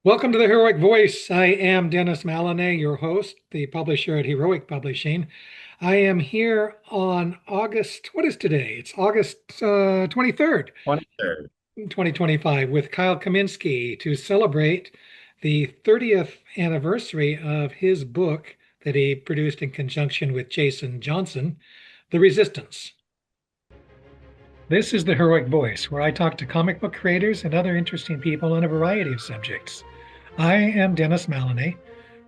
Welcome to the Heroic Voice. I am Dennis Maloney, your host, the publisher at Heroic Publishing. I am here on August, what is today? It's August 23rd, 23rd. 2025, with Kyle Kaminski to celebrate the 30th anniversary of his book that he produced in conjunction with Jason Johnson, The Resistance. This is the Heroic Voice, where I talk to comic book creators and other interesting people on a variety of subjects. I am Dennis Maloney,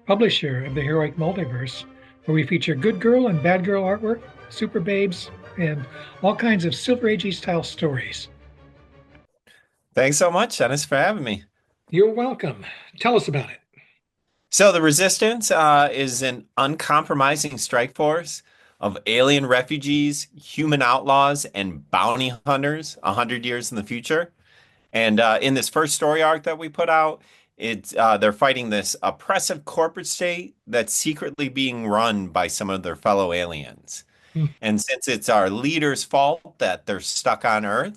publisher of the Heroic Multiverse, where we feature good girl and bad girl artwork, super babes, and all kinds of Silver Agey style stories. Thanks so much, Dennis, for having me. You're welcome. Tell us about it. So, the Resistance is an uncompromising strike force of alien refugees, human outlaws, and bounty hunters 100 years in the future. And in this first story arc that we put out, they're fighting this oppressive corporate state that's secretly being run by some of their fellow aliens. Hmm. And since it's our leader's fault that they're stuck on Earth,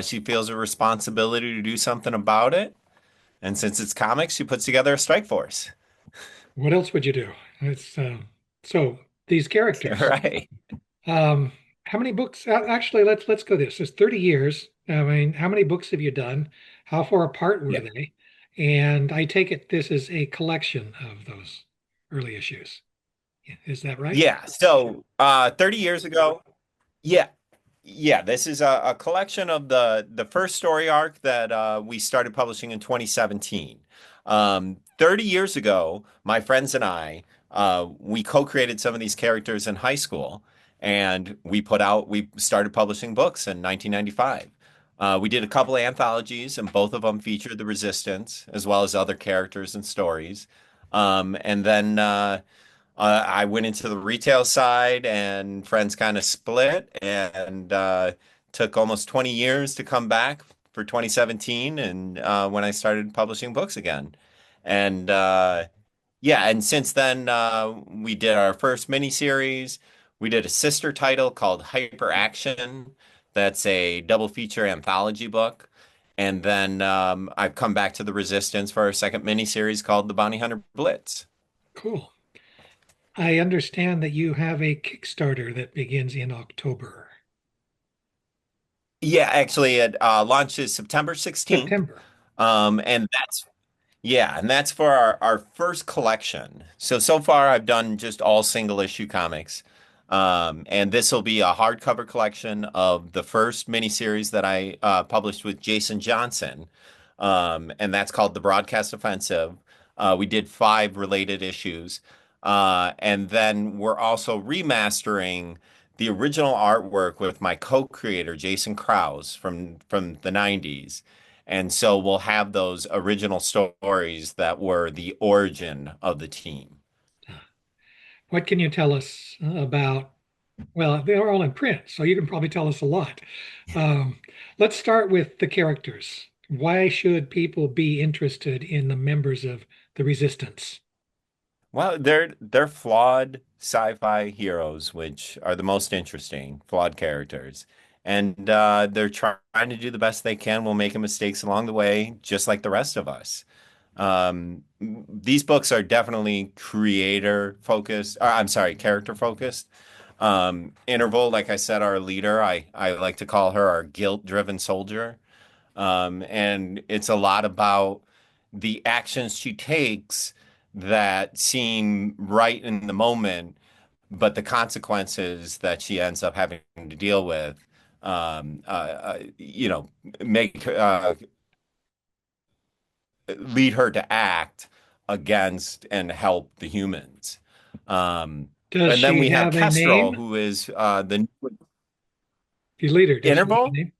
she feels a responsibility to do something about it. And since it's comics, she puts together a strike force. What else would you do? It's so these characters. Right. Um, how many books? Actually, let's go this. It's 30 years. I mean, how many books have you done? How far apart were Yeah. they? And I take it this is a collection of those early issues. Is that right? Yeah. So 30 years ago, yeah. Yeah, this is a collection of the first story arc that we started publishing in 2017. 30 years ago, my friends and I, we co-created some of these characters in high school, and we started publishing books in 1995. We did a couple of anthologies, and both of them featured the Resistance, as well as other characters and stories. And then I went into the retail side, and friends kind of split, and took almost 20 years to come back for 2017, and when I started publishing books again. And yeah, and since then, we did our first miniseries. We did a sister title called Hyper Action. That's a double feature anthology book. And then I've come back to the Resistance for our second miniseries called The Bounty Hunter Blitz. Cool. I understand that you have a Kickstarter that begins in October. Yeah, actually, it launches September 16th. September. And that's for our first collection. So far I've done just all single issue comics. And this will be a hardcover collection of the first miniseries that I published with Jason Johnson. And that's called The Broadcast Offensive. We did 5 related issues. And then we're also remastering the original artwork with my co-creator, Jason Krause from the 90s. And so we'll have those original stories that were the origin of the team. What can you tell us about? Well, they're all in print, so you can probably tell us a lot. Um, let's start with the characters. Why should people be interested in the members of the Resistance? Well, they're flawed sci-fi heroes, which are the most interesting, flawed characters. And they're trying to do the best they can while making mistakes along the way, just like the rest of us. These books are definitely creator focused, or I'm sorry, character focused. Interval, like I said, our leader, I like to call her our guilt-driven soldier. And it's a lot about the actions she takes that seem right in the moment, but the consequences that she ends up having to deal with, you know, make lead her to act against and help the humans. Um, Does and then she we have have a Kestrel, name? who is the If you lead her, does she have a interval. name?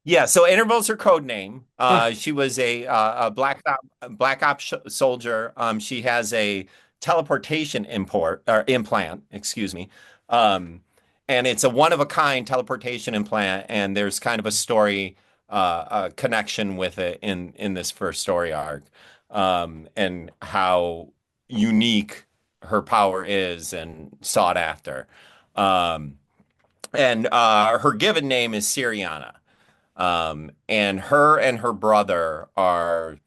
Yeah, so Interval's her code name. Ah, She was a black op soldier. She has a teleportation implant, excuse me. Um, and it's a one of a kind teleportation implant, and there's kind of a story connection with it in this first story arc, and how unique her power is and sought after. Um, and her given name is Syriana. And her brother are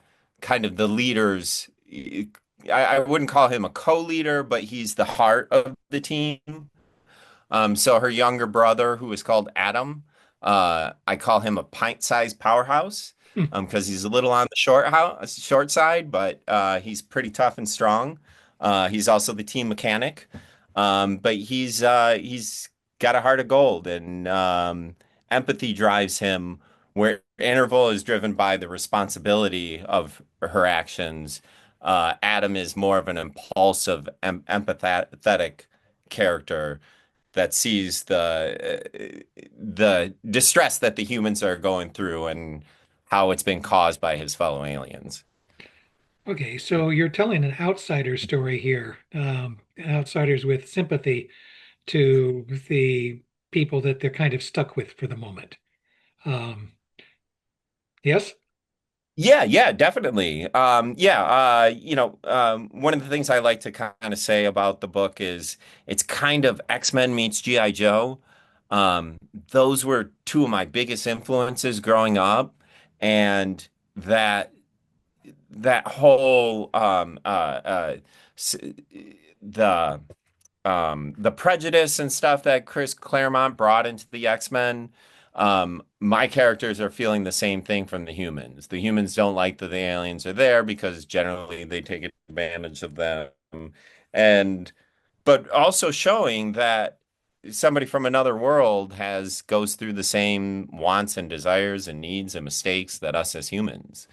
kind of the leaders. I wouldn't call him a co-leader, but he's the heart of the team. So her younger brother, who is called Adam, I call him a pint-sized powerhouse, Hmm. because he's a little on the short side, but he's pretty tough and strong. He's also the team mechanic, but he's got a heart of gold, and empathy drives him. Where Interval is driven by the responsibility of her actions, Adam is more of an impulsive, empathetic character that sees the distress that the humans are going through and how it's been caused by his fellow aliens. Okay, so you're telling an outsider story here, outsiders with sympathy to the people that they're kind of stuck with for the moment. Um, yes? Yeah, yeah, definitely. Yeah, one of the things I like to kind of say about the book is it's kind of X-Men meets G.I. Joe. Um, those were two of my biggest influences growing up, and that whole s- the the prejudice and stuff that Chris Claremont brought into the X-Men. My characters are feeling the same thing from the humans. The humans don't like that the aliens are there because generally they take advantage of them. And but also showing that somebody from another world has goes through the same wants and desires and needs and mistakes that us as humans.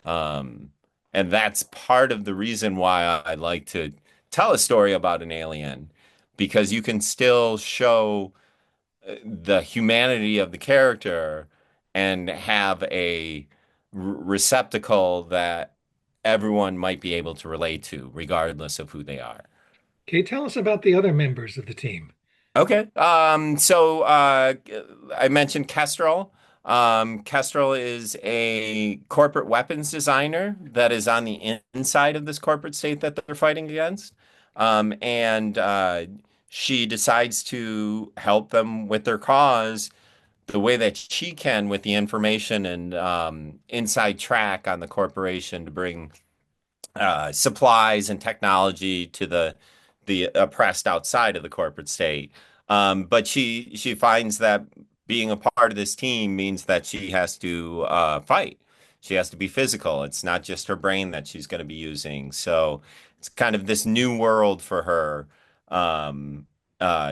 Um, and that's part of the reason why I like to tell a story about an alien, because you can still show the humanity of the character and have a receptacle that everyone might be able to relate to, regardless of who they are. Okay, tell us about the other members of the team. Okay. I mentioned Kestrel. Kestrel is a corporate weapons designer that is on the inside of this corporate state that they're fighting against. And she decides to help them with their cause the way that she can with the information and inside track on the corporation to bring supplies and technology to the oppressed outside of the corporate state. But she finds that being a part of this team means that she has to fight. She has to be physical. It's not just her brain that she's going to be using. So it's kind of this new world for her,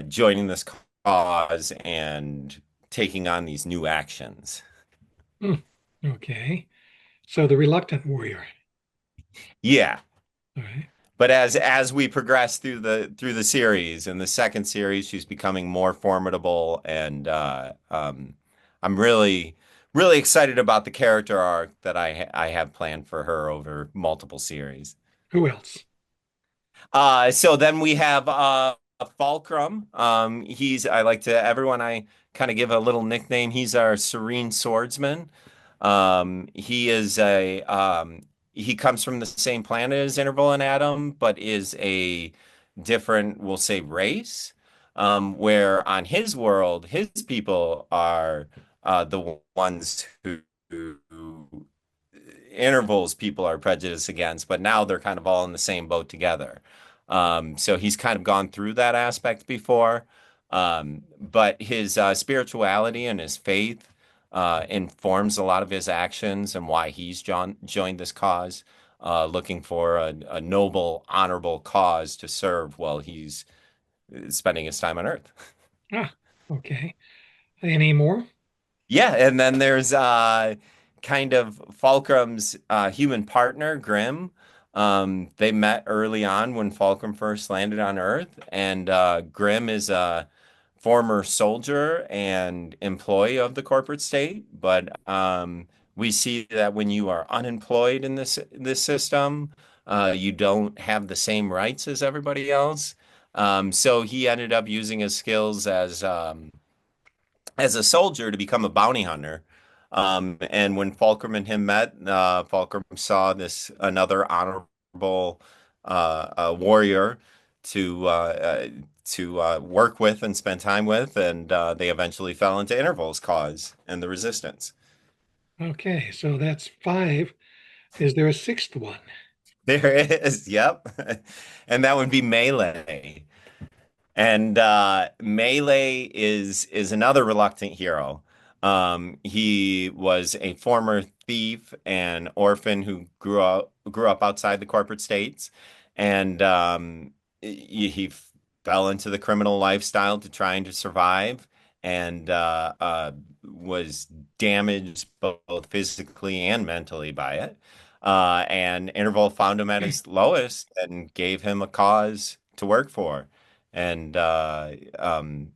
joining this cause and taking on these new actions. Hmm. Okay, so the reluctant warrior. Yeah. All right. But as we progress through the series, in the second series, she's becoming more formidable, and I'm really excited about the character arc that I have planned for her over multiple series. Who else? So then we have Fulcrum. I like to everyone I kind of give a little nickname. He's our serene swordsman. He is a he comes from the same planet as Interval and Adam, but is a different, we'll say, race. Where on his world, his people are the ones who Interval's people are prejudiced against, but now they're kind of all in the same boat together. So he's kind of gone through that aspect before. But his spirituality and his faith informs a lot of his actions and why he's joined this cause, looking for a noble, honorable cause to serve while he's spending his time on Earth. Ah, okay. Any more? Yeah, and then there's kind of Fulcrum's human partner, Grim. They met early on when Fulcrum first landed on Earth, and Grim is a former soldier and employee of the corporate state. But we see that when you are unemployed in this system, you don't have the same rights as everybody else. So he ended up using his skills as a soldier to become a bounty hunter. And when Fulcrum and him met, Fulcrum saw this another honorable warrior to work with and spend time with, and they eventually fell into Interval's cause and the Resistance. Okay, so that's five. Is there a sixth one? There is, yep. And that would be Melee. And Melee is another reluctant hero. He was a former thief and orphan who grew up outside the corporate states, and he fell into the criminal lifestyle to trying to survive, and was damaged both physically and mentally by it. And Interval found him at Okay, his lowest and gave him a cause to work for. And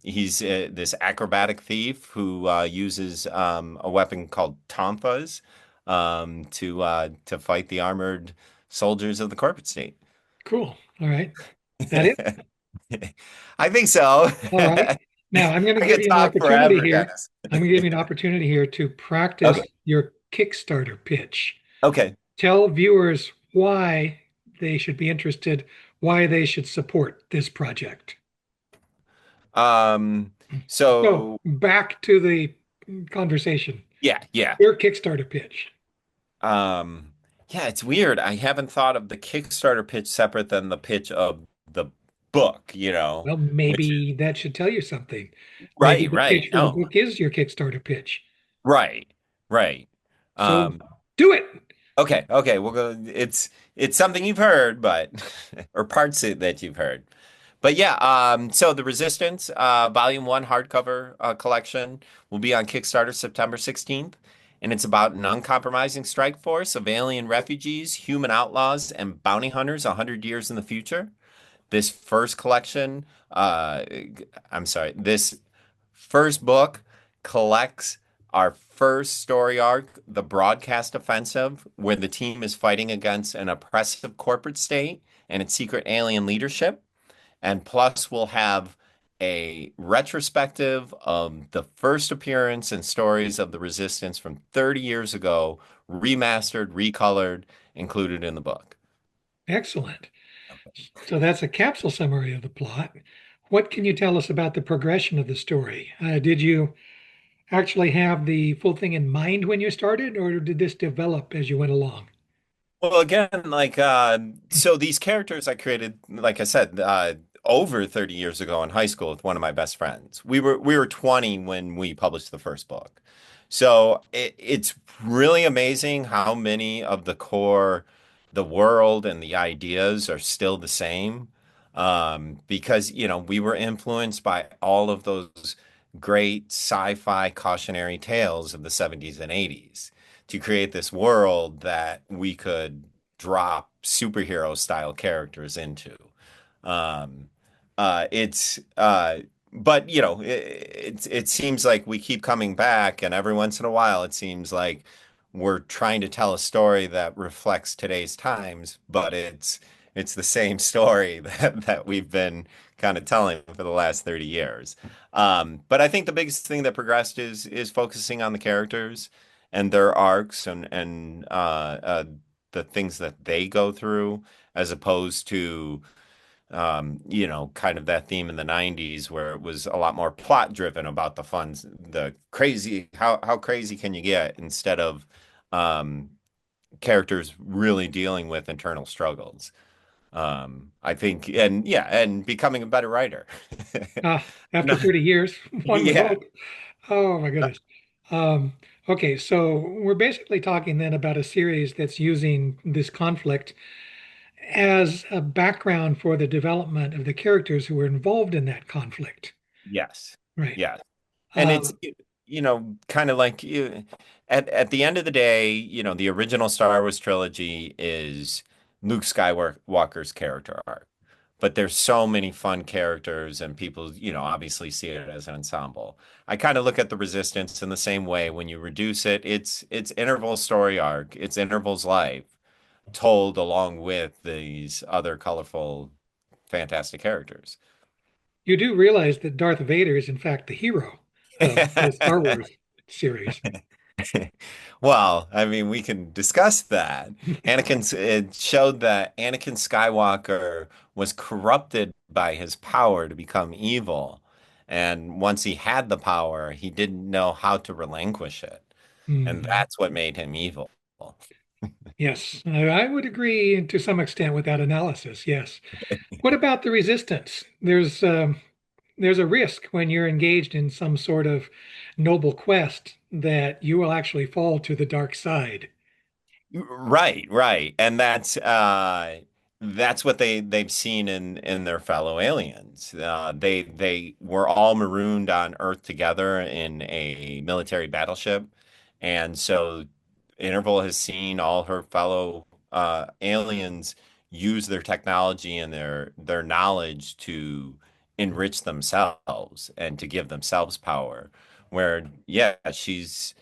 he's this acrobatic thief who uses a weapon called tonfas to fight the armored soldiers of the corporate state. cool. All right. That it? I think so. All right. Now I'm going to I give could you an talk opportunity forever, here. Dennis. I'm going to give you an opportunity here to practice Okay. your Kickstarter pitch. Okay. Tell viewers why they should be interested, why they should support this project. Um, So so back to the conversation. yeah, yeah. Your Kickstarter pitch. Um, yeah, it's weird. I haven't thought of the Kickstarter pitch separate than the pitch of the book, Well, which maybe that should tell you something. Maybe right, the right. pitch for the No. book is your Kickstarter pitch. Right, right. So Um, do it. okay, okay, we'll go. It's something you've heard, but or parts that you've heard. But yeah, so the Resistance Volume 1 hardcover collection will be on Kickstarter September 16th, and it's about an uncompromising strike force of alien refugees, human outlaws, and bounty hunters 100 years in the future. This first collection, I'm sorry, this first book collects our first story arc, The Broadcast Offensive, where the team is fighting against an oppressive corporate state and its secret alien leadership. And plus, we'll have a retrospective of the first appearance and stories of the Resistance from 30 years ago, remastered, recolored, included in the book. Excellent. So that's a capsule summary of the plot. What can you tell us about the progression of the story? Did you actually have the full thing in mind when you started, or did this develop as you went along? Well, again, so these characters I created, like I said, over 30 years ago in high school with one of my best friends. We were 20 when we published the first book. So it's really amazing how many of the world and the ideas are still the same. Because, we were influenced by all of those great sci-fi cautionary tales of the 70s and 80s to create this world that we could drop superhero style characters into. Um, it's but it seems like we keep coming back, and every once in a while, it seems like we're trying to tell a story that reflects today's times, but it's the same story that we've been kind of telling for the last 30 years. But I think the biggest thing that progressed is focusing on the characters and their arcs and the things that they go through, as opposed to kind of that theme in the 90s where it was a lot more plot driven about the funds, the crazy, how crazy can you get instead of um, characters really dealing with internal struggles. I think, and yeah, and becoming a better writer. After No, 30 years, one would yeah, hope. Oh my goodness. Um, okay, so we're basically talking then about a series that's using this conflict as a background for the development of the characters who were involved in that conflict. yes, Right. yes. And it's, Um, kind of like at the end of the day, the original Star Wars trilogy is Luke Skywalker's character arc. But there's so many fun characters and people, obviously see it as an ensemble. I kind of look at the Resistance in the same way. When you reduce it, it's Interval's story arc, it's Interval's life told along with these other colorful, fantastic characters. you do realize that Darth Vader is in fact the hero of the Star Wars series. Well, I mean, we can discuss that. It showed that Anakin Skywalker was corrupted by his power to become evil. And once he had the power, he didn't know how to relinquish it. and Mhm. that's what made him evil. Yes, I would agree to some extent with that analysis. Yes. What about the resistance? There's a risk when you're engaged in some sort of noble quest that you will actually fall to the dark side. Right, right. And that's what they've seen in their fellow aliens. They were all marooned on Earth together in a military battleship. And so Interval has seen all her fellow aliens use their technology and their knowledge to enrich themselves and to give themselves power. Where, yeah, she's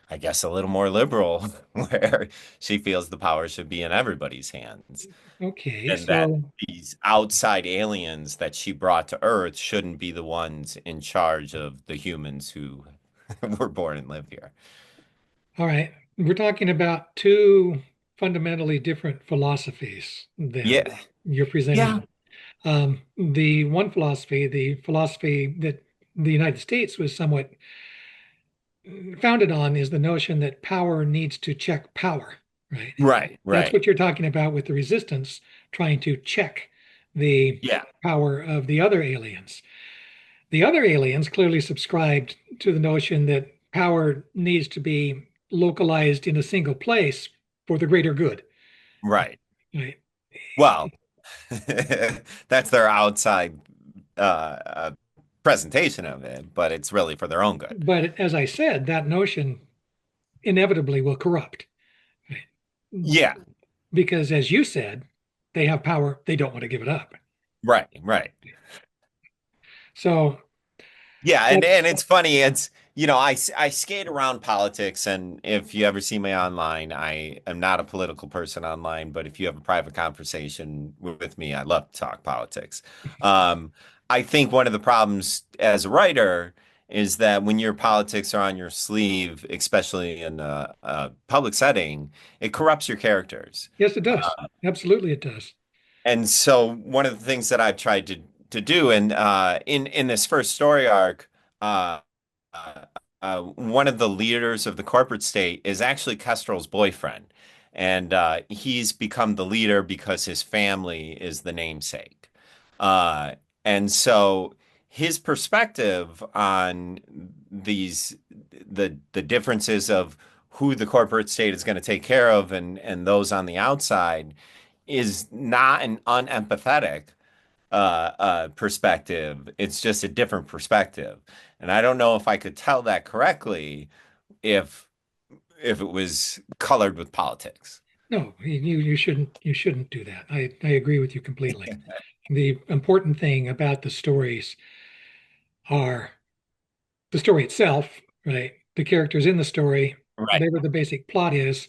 I guess a little more liberal, where she feels the power should be in everybody's hands, Okay, and that so these outside aliens that she brought to Earth shouldn't be the ones in charge of the humans who were born and live here. all right, we're talking about two fundamentally different philosophies then Yeah. you're Yeah. presenting. The one philosophy, the philosophy that the United States was somewhat founded on, is the notion that power needs to check power, right? Right, That's right. what you're talking about with the resistance trying to check the Yeah, power of the other aliens. The other aliens clearly subscribed to the notion that power needs to be localized in a single place for the greater good, right. right? Well, that's their outside uh, presentation of it, but it's really for their own good. But as I said, that notion inevitably will corrupt, right? Yeah, Because as you said, they have power, they don't want to give it up. right, right. So Yeah, and that's it's funny. It's I skate around politics, and if you ever see me online, I am not a political person online. But if you have a private conversation with me, I love to talk politics. Um, I think one of the problems as a writer is that when your politics are on your sleeve, especially in a public setting, it corrupts your characters. yes, it does. Absolutely, it does. And so one of the things that I've tried to do, and in this first story arc, uh, uh, one of the leaders of the corporate state is actually Kestrel's boyfriend, and he's become the leader because his family is the namesake. Uh, and so his perspective on the differences of who the corporate state is going to take care of and those on the outside is not an unempathetic perspective. It's just a different perspective. And I don't know if I could tell that correctly if if it was colored with politics. No, you shouldn't do that. I agree with you completely. The important thing about the stories are the story itself, right? The characters in the story, Right. whatever the basic plot is,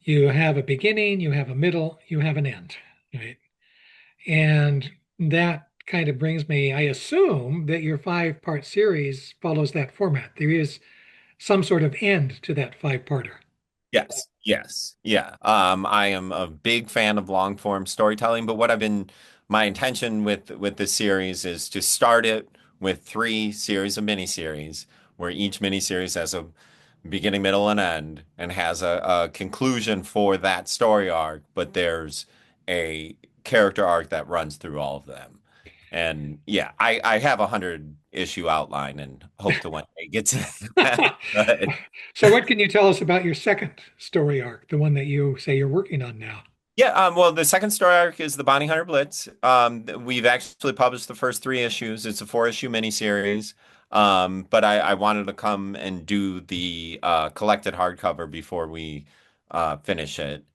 you have a beginning, you have a middle, you have an end, right? And that kind of brings me, I assume that your 5-part series follows that format. There is some sort of end to that 5-parter. Yes, yes, yeah. I am a big fan of long form storytelling, but my intention with this series is to start it with 3 series of miniseries, where each miniseries has a beginning, middle, and end, and has a conclusion for that story arc, but there's a character arc that runs through all of them. And yeah, I have 100 issue outline and hope to one day get to that. But So, what can you tell us about your second story arc, the one that you say you're working on now? yeah, well, the second story arc is the Bounty Hunter Blitz. We've actually published the first 3 issues. It's a 4 issue miniseries. But I wanted to come and do the collected hardcover before we finish it.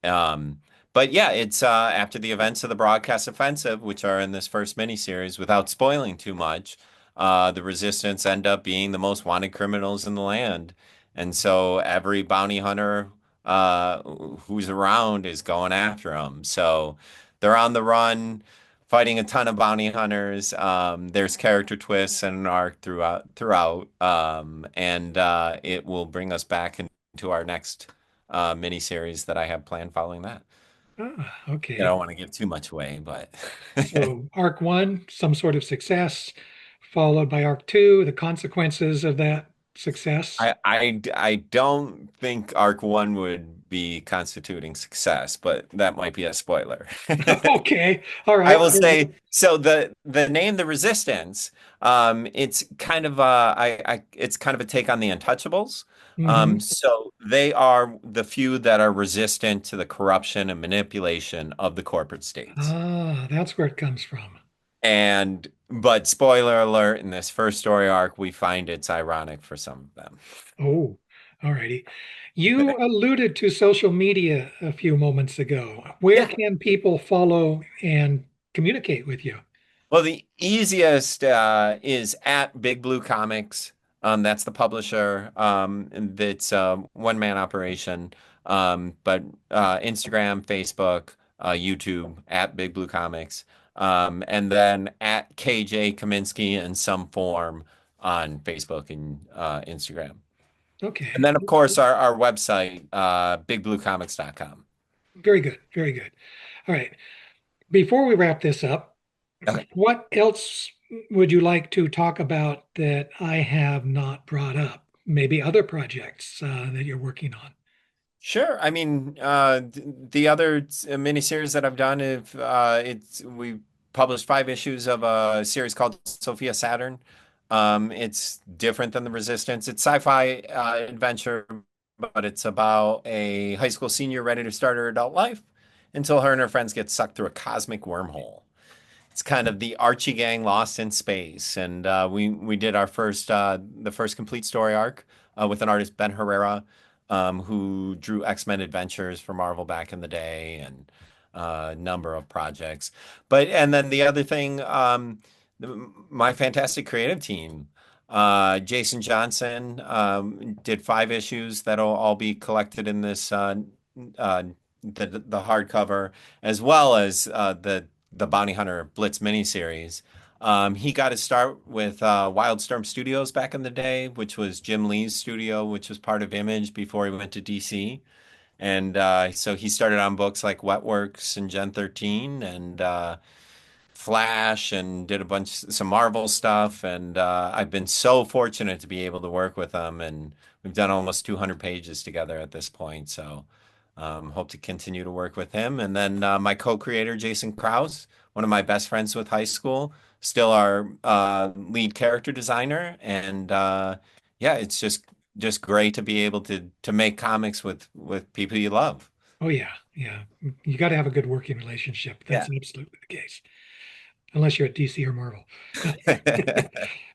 But yeah, it's after the events of the Broadcast Offensive, which are in this first miniseries, without spoiling too much, the Resistance end up being the most wanted criminals in the land. And so every bounty hunter uh, who's around is going after them. So they're on the run, fighting a ton of bounty hunters. There's character twists and an arc throughout, and it will bring us back into our next miniseries that I have planned following that. Ah, I okay. don't want to give too much away, but So, arc 1, some sort of success, followed by arc 2, the consequences of that. success? I don't think Arc One would be constituting success, but that might be a spoiler. Okay. All I right. will say so the name the Resistance, it's kind of it's kind of a take on the Untouchables. Hmm. So they are the few that are resistant to the corruption and manipulation of the corporate states. Ah, that's where it comes from. And but spoiler alert, in this first story arc, we find it's ironic for some of them. Oh, all righty. You alluded to social media a few moments ago. Where Yeah. can people follow and communicate with you? Well, the easiest is at Big Blue Comics. That's the publisher. And it's a one-man operation. But Instagram, Facebook, YouTube at Big Blue Comics. And then at KJ Kaminski in some form on Facebook and Instagram. And Okay. then, of course, our website, bigbluecomics.com. Very good. Very good. All right. Before we wrap this up, Okay. what else would you like to talk about that I have not brought up? Maybe other projects that you're working on. Sure. I mean, the other miniseries that I've done, if it's we published 5 issues of a series called Sophia Saturn. It's different than the Resistance. It's sci-fi adventure, but it's about a high school senior ready to start her adult life until her and her friends get sucked through a cosmic wormhole. It's kind of the Archie gang lost in space, and we did our first the first complete story arc with an artist Ben Herrera, who drew X-Men Adventures for Marvel back in the day, and a number of projects. But and then the other thing, my fantastic creative team, Jason Johnson, did 5 issues that'll all be collected in this uh, the hardcover, as well as the Bounty Hunter Blitz miniseries. He got his start with Wildstorm Studios back in the day, which was Jim Lee's studio, which was part of Image before he went to DC. And so he started on books like Wetworks and Gen 13 and Flash, and did some Marvel stuff. And I've been so fortunate to be able to work with him. And we've done almost 200 pages together at this point. So hope to continue to work with him. And then my co-creator, Jason Krause, one of my best friends with high school, still our lead character designer. And yeah, it's just great to be able to make comics with people you love. Oh yeah, yeah. You got to have a good working relationship. That's Yeah. absolutely the case, unless you're at DC or Marvel.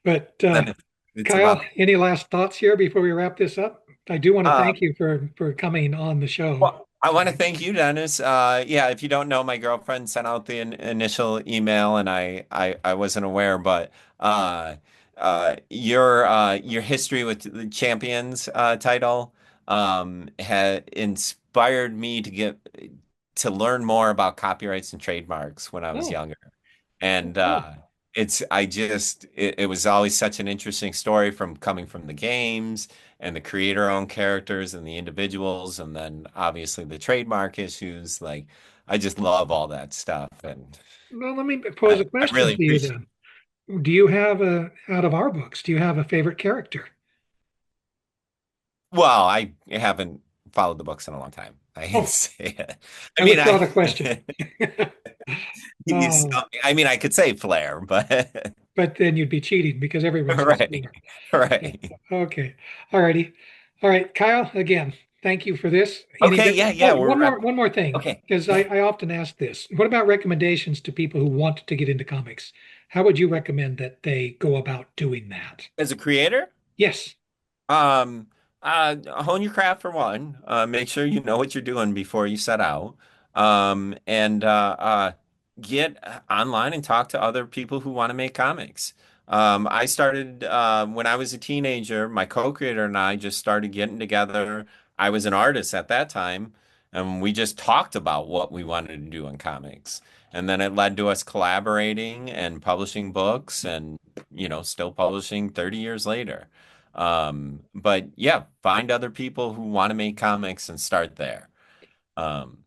But Then it's Kyle, about any last thoughts here before we wrap this up? I do want to uh, thank you for coming on the show. well, I want to thank you, Dennis. Yeah, if you don't know, my girlfriend sent out the initial email, and I wasn't aware, but your history with the Champions title had inspired me to learn more about copyrights and trademarks when I was Oh, younger. And cool. it was always such an interesting story from coming from the games and the creator-owned characters and the individuals, and then obviously the trademark issues. Like, I just love all that stuff, and Well, let me pose a I question really to you appreciate. then. Do you have out of our books, do you have a favorite character? Well, I haven't followed the books in a long time. I can Oh, say it. I I mean, withdraw the question. he's, Oh, I mean, I could say Flair, but but then you'd be cheating because everyone says right, Flair. right. Okay. All righty. All right, Kyle, again, thank you for this. Okay, yeah, yeah. Oh, We're one more thing, okay. because Yeah. I often ask this. What about recommendations to people who want to get into comics? How would you recommend that they go about doing that? As a creator. Yes. Um, hone your craft for one. Make sure you know what you're doing before you set out. And get online and talk to other people who want to make comics. I started when I was a teenager. My co-creator and I just started getting together. I was an artist at that time, and we just talked about what we wanted to do in comics. And then it led to us collaborating and publishing books, and still publishing 30 years later. But yeah, find other people who want to make comics and start there. Um,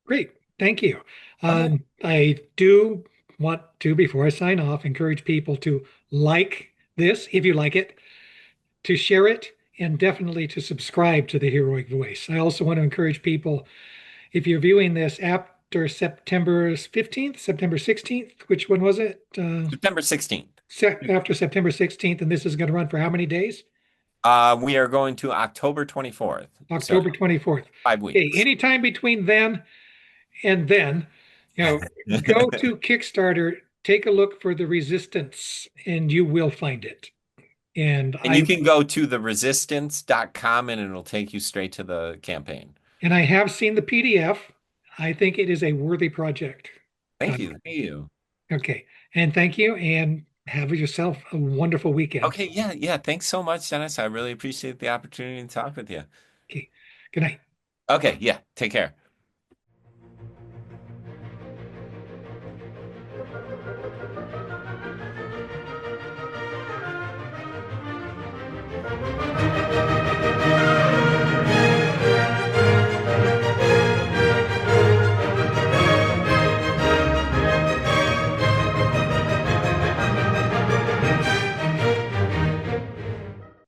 Great. Thank you. oh yeah. I do want to, before I sign off, encourage people to like this if you like it. to share it and definitely to subscribe to the Heroic Voice. I also want to encourage people, if you're viewing this after September 15th, September 16th, which one was it? September 16th. After September 16th, and this is going to run for how many days? We are going to October 24th. So October 24th. 5 weeks. Okay, anytime between then and then, go to Kickstarter, take a look for the ResistantS, and you will find it. And And you can go to theresistance.com and it'll take you straight to the campaign. I have seen the PDF. I think it is a worthy project. Thank you. Thank you. Okay, and thank you, and have yourself a wonderful weekend. Okay, yeah, yeah. Thanks so much, Dennis. I really appreciate the opportunity to talk with you. Okay, good night. Okay, yeah. Take care.